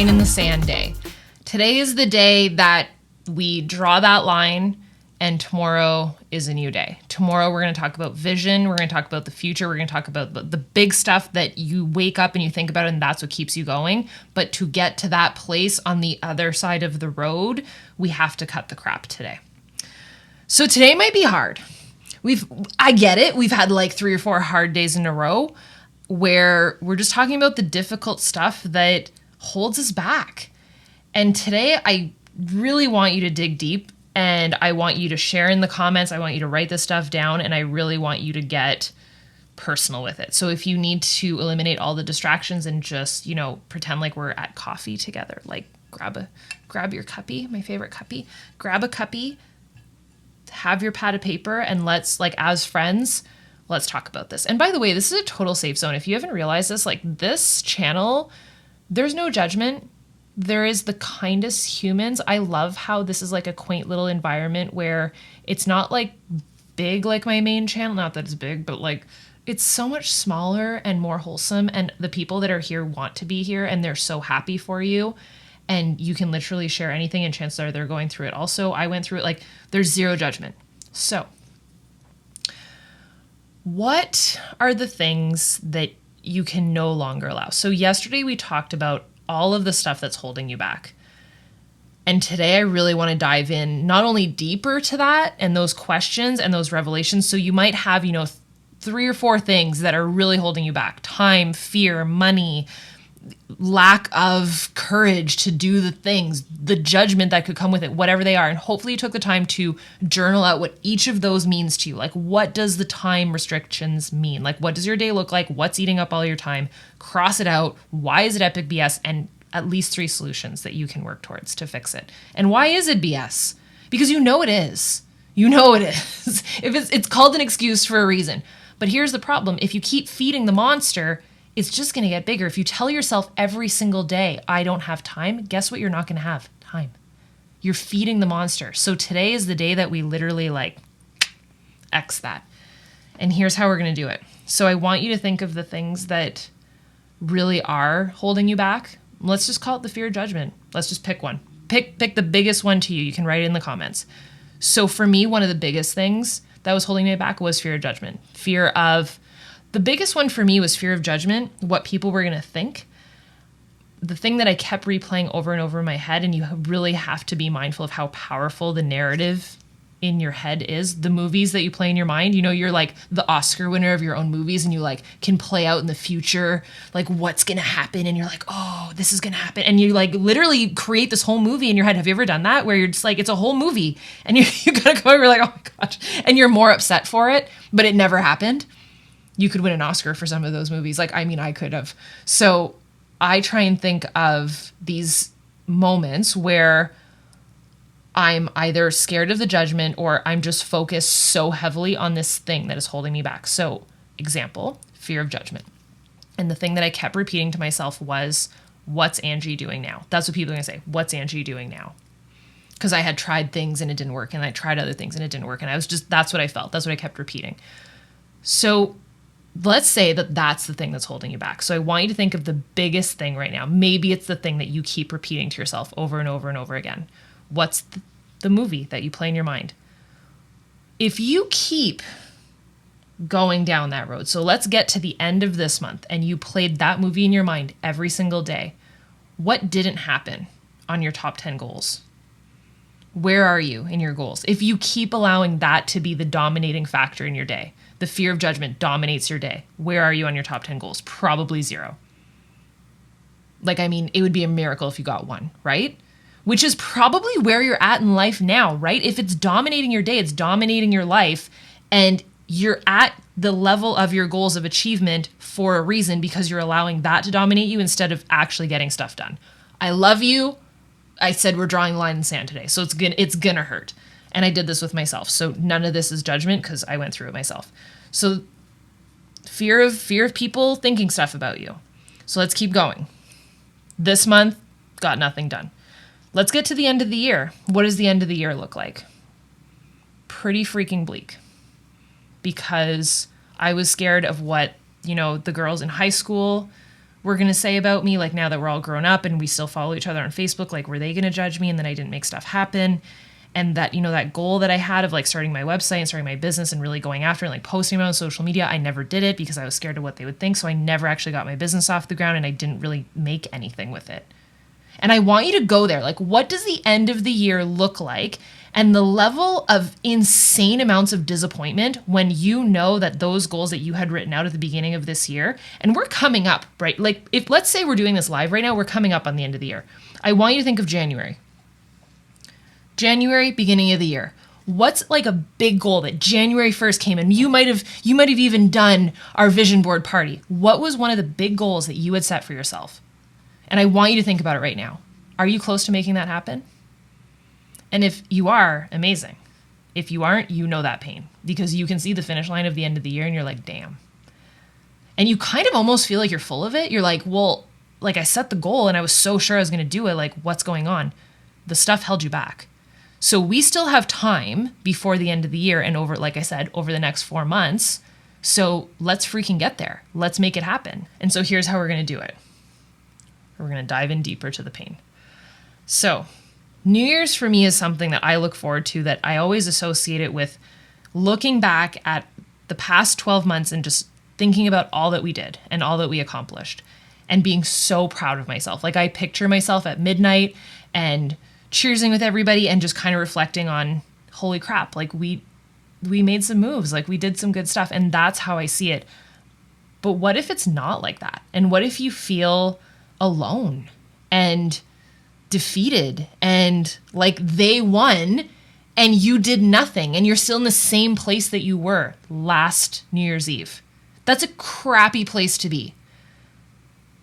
line in the sand day. Today is the day that we draw that line, and tomorrow is a new day. Tomorrow we're going to talk about vision. We're going to talk about the future. We're going to talk about the big stuff that you wake up and you think about, and that's what keeps you going. But to get to that place on the other side of the road, we have to cut the crap today. So today might be hard. I get it. We've had like 3 or 4 hard days in a row where we're just talking about the difficult stuff that holds us back. And today I really want you to dig deep, and I want you to share in the comments. I want you to write this stuff down, and I really want you to get personal with it. So if you need to eliminate all the distractions and just, pretend like we're at coffee together, like grab your cuppy, my favorite cuppy, grab a cuppy, have your pad of paper, and let's, like, as friends, let's talk about this. And by the way, this is a total safe zone. If you haven't realized this, like, this channel, there's no judgment. There is the kindest humans. I love how this is like a quaint little environment where it's not like big like my main channel. Not that it's big, but like it's so much smaller and more wholesome. And the people that are here want to be here, and they're so happy for you. And you can literally share anything, and chances are they're going through it. Also, I went through it. Like, there's zero judgment. So what are the things that you can no longer allow? So yesterday we talked about all of the stuff that's holding you back. And today I really want to dive in not only deeper to that and those questions and those revelations. So you might have, 3 or 4 things that are really holding you back: time, fear, money, lack of courage to do the things, the judgment that could come with it, whatever they are. And hopefully you took the time to journal out what each of those means to you. Like, what does the time restrictions mean? Like, what does your day look like? What's eating up all your time? Cross it out. Why is it epic BS? And at least 3 solutions that you can work towards to fix it. And why is it BS? Because you know it is. You know it is. If it's called an excuse for a reason. But here's the problem. If you keep feeding the monster, it's just going to get bigger. If you tell yourself every single day, I don't have time, guess what you're not going to have? Time. You're feeding the monster. So today is the day that we literally X that. And here's how we're going to do it. So I want you to think of the things that really are holding you back. Let's just call it the fear of judgment. Let's just pick one. Pick the biggest one to you. You can write it in the comments. So for me, one of the biggest things that was holding me back was fear of judgment. The biggest one for me was fear of judgment, what people were going to think. The thing that I kept replaying over and over in my head, and you really have to be mindful of how powerful the narrative in your head is. The movies that you play in your mind, you're like the Oscar winner of your own movies, and you like can play out in the future, like what's going to happen. And you're like, oh, this is going to happen. And you like literally create this whole movie in your head. Have you ever done that? Where you're just like, it's a whole movie, and you gotta go, you're like, oh my gosh. And you're more upset for it, but it never happened. You could win an Oscar for some of those movies. I could have. So I try and think of these moments where I'm either scared of the judgment or I'm just focused so heavily on this thing that is holding me back. So example, fear of judgment. And the thing that I kept repeating to myself was, what's Angie doing now? That's what people are going to say. What's Angie doing now? Because I had tried things and it didn't work, and I tried other things and it didn't work. And that's what I felt. That's what I kept repeating. So let's say that that's the thing that's holding you back. So I want you to think of the biggest thing right now. Maybe it's the thing that you keep repeating to yourself over and over and over again. What's the movie that you play in your mind? If you keep going down that road, so let's get to the end of this month and you played that movie in your mind every single day, what didn't happen on your top 10 goals? Where are you in your goals? If you keep allowing that to be the dominating factor in your day, the fear of judgment dominates your day, where are you on your top 10 goals? Probably 0. It would be a miracle if you got 1, right? Which is probably where you're at in life now, right? If it's dominating your day, it's dominating your life, and you're at the level of your goals of achievement for a reason, because you're allowing that to dominate you instead of actually getting stuff done. I love you. I said we're drawing a line in the sand today, so it's gonna hurt. And I did this with myself. So none of this is judgment, because I went through it myself. So fear of people thinking stuff about you. So let's keep going. This month, got nothing done. Let's get to the end of the year. What does the end of the year look like? Pretty freaking bleak. Because I was scared of what, the girls in high school were going to say about me, like now that we're all grown up and we still follow each other on Facebook, like were they going to judge me and then I didn't make stuff happen? And that, that goal that I had of like starting my website and starting my business and really going after it and like posting about it on social media, I never did it because I was scared of what they would think. So I never actually got my business off the ground and I didn't really make anything with it. And I want you to go there. Like, what does the end of the year look like? And the level of insane amounts of disappointment when you know that those goals that you had written out at the beginning of this year, and we're coming up, right? Like, if let's say we're doing this live right now, we're coming up on the end of the year. I want you to think of January. January, beginning of the year. What's like a big goal that January 1st came and you might have even done our vision board party. What was one of the big goals that you had set for yourself? And I want you to think about it right now. Are you close to making that happen? And if you are, amazing. If you aren't, you know that pain because you can see the finish line of the end of the year and you're like, damn. And you kind of almost feel like you're full of it. You're like, well, like I set the goal and I was so sure I was going to do it. Like, what's going on? The stuff held you back. So we still have time before the end of the year and over, like I said, over the next 4 months. So let's freaking get there. Let's make it happen. And so here's how we're going to do it. We're going to dive in deeper to the pain. So New Year's for me is something that I look forward to, that I always associate it with looking back at the past 12 months and just thinking about all that we did and all that we accomplished and being so proud of myself. Like I picture myself at midnight and cheersing with everybody and just kind of reflecting on, holy crap, like we made some moves, like we did some good stuff. And that's how I see it. But what if it's not like that? And what if you feel alone and defeated and like they won and you did nothing and you're still in the same place that you were last New Year's Eve? That's a crappy place to be.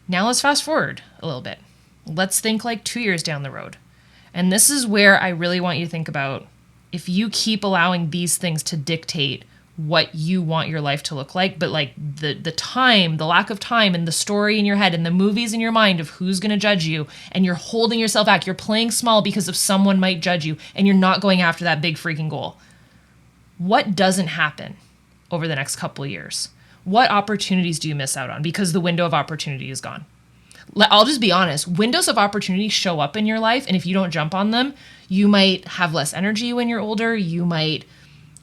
Now let's fast forward a little bit. Let's think like 2 years down the road. And this is where I really want you to think about, if you keep allowing these things to dictate what you want your life to look like, but like the time, the lack of time and the story in your head and the movies in your mind of who's going to judge you, and you're holding yourself back, you're playing small because of someone might judge you and you're not going after that big freaking goal. What doesn't happen over the next couple of years? What opportunities do you miss out on because the window of opportunity is gone? I'll just be honest, windows of opportunity show up in your life, and if you don't jump on them, you might have less energy when you're older. You might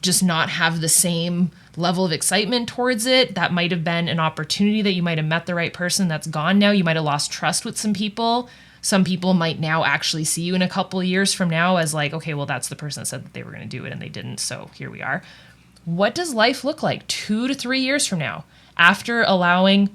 just not have the same level of excitement towards it. That might have been an opportunity that you might have met the right person that's gone now. You might have lost trust with some people. Some people might now actually see you in a couple of years from now as like, okay, well, that's the person that said that they were going to do it and they didn't, so here we are. What does life look like 2 to 3 years from now after allowing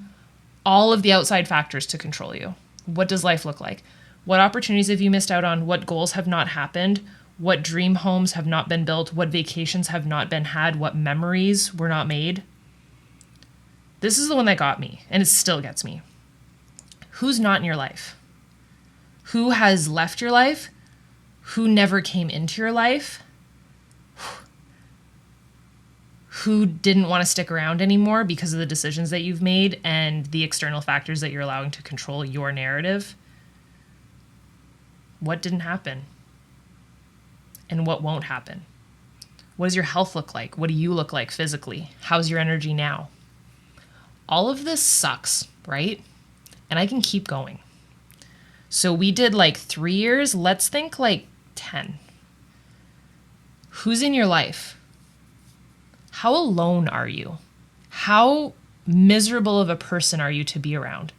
all of the outside factors to control you? What does life look like? What opportunities have you missed out on? What goals have not happened? What dream homes have not been built? What vacations have not been had? What memories were not made? This is the one that got me, and it still gets me. Who's not in your life? Who has left your life? Who never came into your life? Who didn't want to stick around anymore because of the decisions that you've made and the external factors that you're allowing to control your narrative? What didn't happen? And what won't happen? What does your health look like? What do you look like physically? How's your energy now? All of this sucks, right? And I can keep going. So we did like 3 years. Let's think like 10. Who's in your life? How alone are you? How miserable of a person are you to be around?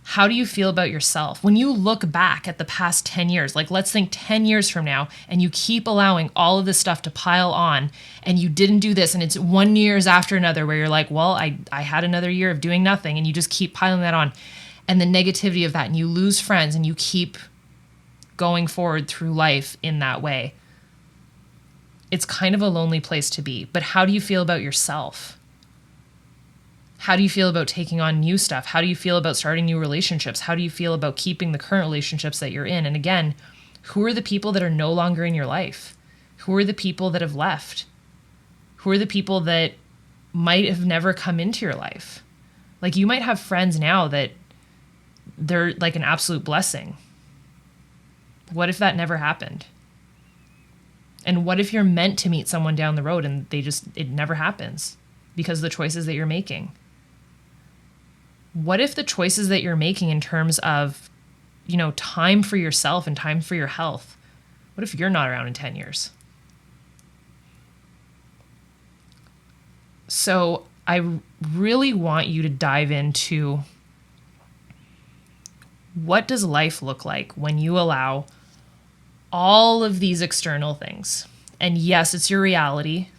How do you feel about yourself? When you look back at the past 10 years, like let's think 10 years from now, and you keep allowing all of this stuff to pile on, and you didn't do this, and it's 1 year after another where you're like, well, I had another year of doing nothing, and you just keep piling that on. And the negativity of that, and you lose friends, and you keep going forward through life in that way. It's kind of a lonely place to be. But how do you feel about yourself? How do you feel about taking on new stuff? How do you feel about starting new relationships? How do you feel about keeping the current relationships that you're in? And again, who are the people that are no longer in your life? Who are the people that have left? Who are the people that might have never come into your life? Like you might have friends now that they're like an absolute blessing. What if that never happened? And what if you're meant to meet someone down the road and it never happens because of the choices that you're making? What if the choices that you're making in terms of, time for yourself and time for your health, what if you're not around in 10 years? So I really want you to dive into what does life look like when you allow all of these external things? And yes, it's your reality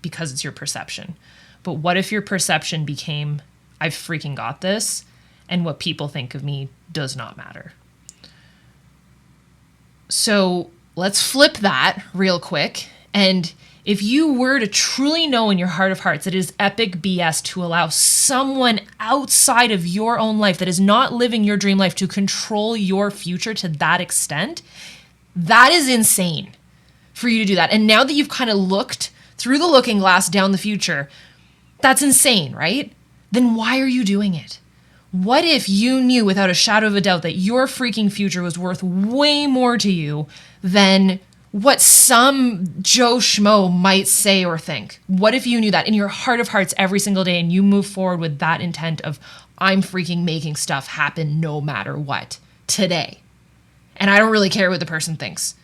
because it's your perception. But what if your perception became, I've freaking got this, and what people think of me does not matter? So let's flip that real quick. And if you were to truly know in your heart of hearts that it is epic BS to allow someone outside of your own life that is not living your dream life to control your future to that extent, that is insane for you to do that. And now that you've kind of looked through the looking glass down the future, that's insane, right? Then why are you doing it? What if you knew without a shadow of a doubt that your freaking future was worth way more to you than what some Joe Schmo might say or think? What if you knew that in your heart of hearts every single day and you move forward with that intent of, I'm freaking making stuff happen no matter what today. And I don't really care what the person thinks.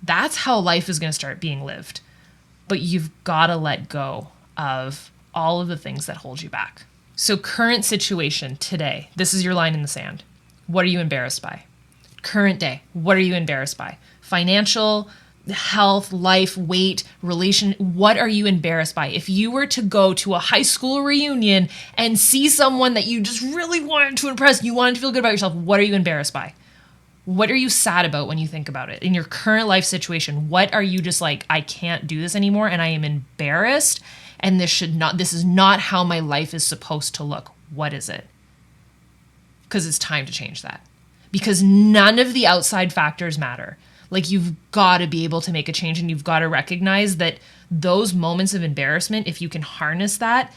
That's how life is going to start being lived. But you've got to let go of all of the things that hold you back. So current situation today, this is your line in the sand. What are you embarrassed by? Current day, what are you embarrassed by? Financial, health, life, weight, relation, what are you embarrassed by? If you were to go to a high school reunion and see someone that you just really wanted to impress, you wanted to feel good about yourself, what are you embarrassed by? What are you sad about when you think about it? In your current life situation, what are you just like, I can't do this anymore and I am embarrassed and this is not how my life is supposed to look. What is it? Because it's time to change that. Because none of the outside factors matter. Like, you've got to be able to make a change, and you've got to recognize that those moments of embarrassment, if you can harness that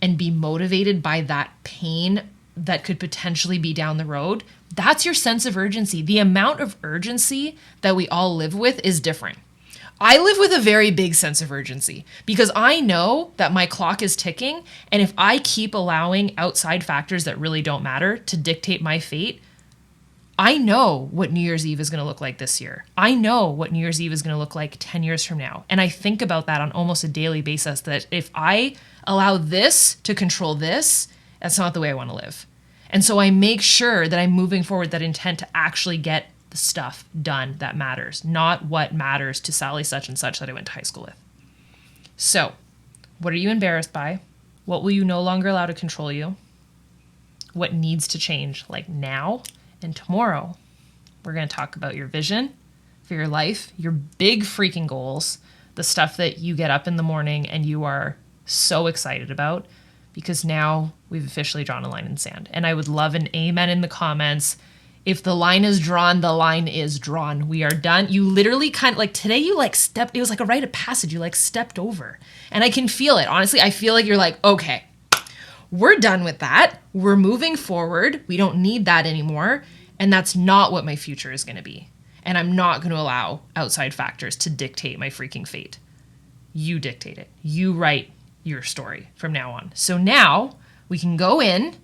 and be motivated by that pain that could potentially be down the road, that's your sense of urgency. The amount of urgency that we all live with is different. I live with a very big sense of urgency because I know that my clock is ticking, and if I keep allowing outside factors that really don't matter to dictate my fate, I know what New Year's Eve is going to look like this year. I know what New Year's Eve is going to look like 10 years from now. And I think about that on almost a daily basis, that if I allow this to control this, that's not the way I want to live. And so I make sure that I'm moving forward that intent to actually get the stuff done that matters, not what matters to Sally such and such that I went to high school with. So, what are you embarrassed by? What will you no longer allow to control you? What needs to change, like now? And tomorrow, we're going to talk about your vision for your life, your big freaking goals, the stuff that you get up in the morning and you are so excited about, because now we've officially drawn a line in the sand. And I would love an amen in the comments. If the line is drawn, the line is drawn. We are done. You literally kind of like today, you like stepped, it was like a rite of passage. You like stepped over. And I can feel it. Honestly, I feel like you're like, okay, we're done with that. We're moving forward. We don't need that anymore. And that's not what my future is going to be. And I'm not going to allow outside factors to dictate my freaking fate. You dictate it. You write your story from now on. So now we can go in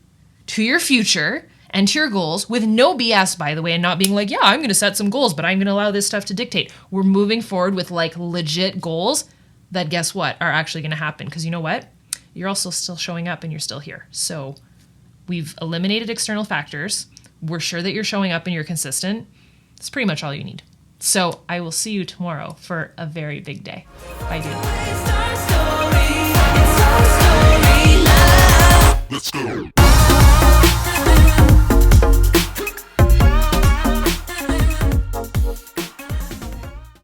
to your future and to your goals with no BS, by the way, and not being like, yeah, I'm going to set some goals, but I'm going to allow this stuff to dictate. We're moving forward with like legit goals that, guess what, are actually going to happen. Because you know what? You're also still showing up and you're still here. So we've eliminated external factors. We're sure that you're showing up and you're consistent. It's pretty much all you need. So I will see you tomorrow for a very big day. Bye, dude. Let's go.